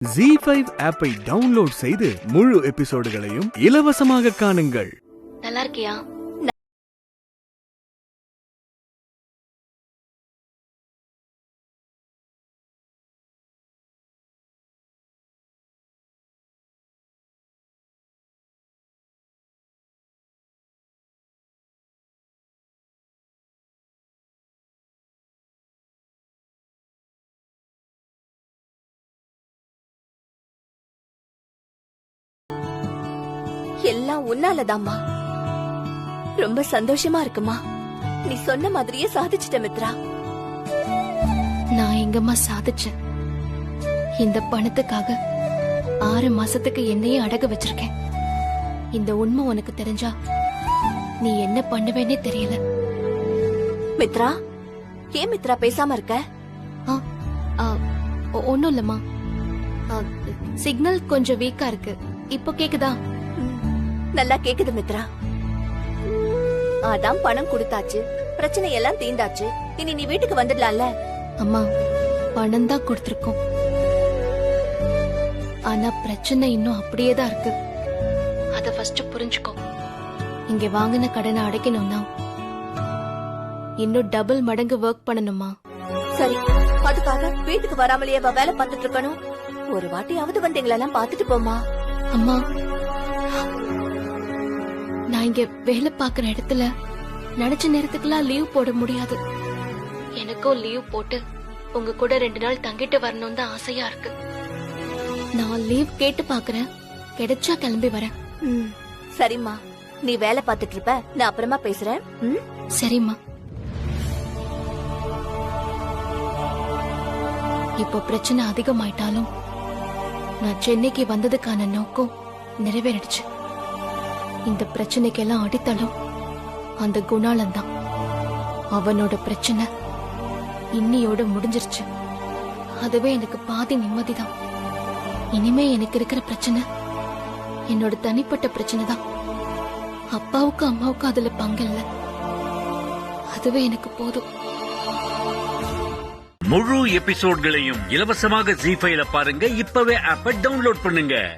ZEE5 ஆப்பை download செய்து முழு எபிசோடுகளையும் இலவசமாக காணுங்கள். நல்லா இருக்கியா? எல்லாம் உன்னாலதாம்மா. ரொம்ப சந்தோஷமா இருக்குமா. நீ சொன்ன மாதிரியே சாதிச்சிட்ட மித்ரா. நான் எங்கம்மா சாதிச்சேன்? இந்த பணத்துக்காக 6 மாசத்துக்கு என்னையே அடகு வச்சிருக்கேன். இந்த உண்மை உனக்கு தெரிஞ்சா நீ என்ன பண்ணுவேன்னே தெரியல. மித்ரா, ஏன் மித்ரா பேசாம இருக்க? ஒன்னும் இல்லம்மா, சிக்னல் கொஞ்சம் வீக்கா இருக்கு. இப்போ கேக்குதா? நல்லா கேக்குது மித்ரா. அதான் பணம் கொடுத்தாச்சு, பிரச்சனை எல்லாம் தீந்தாச்சு. இனி நீ வீட்டுக்கு வந்துடலாம்ல. அம்மா, பணம் தான் கொடுத்திருக்கோம், ஆனா பிரச்சனை இன்னும் அப்படியே தான் இருக்கு. அத ஃபர்ஸ்ட் புரிஞ்சுக்கோ. இங்க வாங்கின கடனை அடைக்கணும்னா இன்னும் டபுள் மடங்கு ஒர்க் பண்ணணுமா? சரி, அதுக்காக வீட்டுக்கு வராமலேயே வேலை பார்த்துட்டு இருக்கணும். ஒரு வாட்டியாவது வந்து எங்களெல்லாம் பார்த்துட்டு போமா. அம்மா, நான் இங்க வேலை பாக்குற இடத்துல நினைச்ச நேரத்துக்குலாம் லீவ் போட முடியாது. எனக்கும் லீவ் போட்டு உங்க கூட 2 நாள் தங்கிட்டு வரணும் தான் ஆசையா இருக்கு. நான் லீவ் கேட்டு பாக்குறேன், கிடைச்சா கிளம்பி வரேன். சரிம்மா, நீ வேலை பார்த்துட்டு இருப்ப, நான் அப்புறமா பேசுறேன். சரிம்மா. இப்போ பிரச்சனை அதிகமாயிட்டாலும் நான் சென்னைக்கு வந்ததுக்கான நோக்கம் நிறைவேறிடுச்சு. இந்த பிரச்சனைக்கெல்லாம் அடித்தளம் அந்த குணாளன் தான். அவனோட பிரச்சனை இன்னியோட முடிஞ்சிருச்சு. அதுவே எனக்கு பாதி நிம்மதிதான். இனிமே எனக்கு இருக்கிற பிரச்சனை என்னோட தனிப்பட்ட பிரச்சனை தான். அப்பாவுக்கு அம்மாவுக்கு அதுல பங்கில்ல. அதுவே எனக்கு போதும். முழு எபிசோட்களையும் இலவசமாக ZEE5 பாருங்க. இப்பவே ஆப்பை டவுன்லோட் பண்ணுங்க.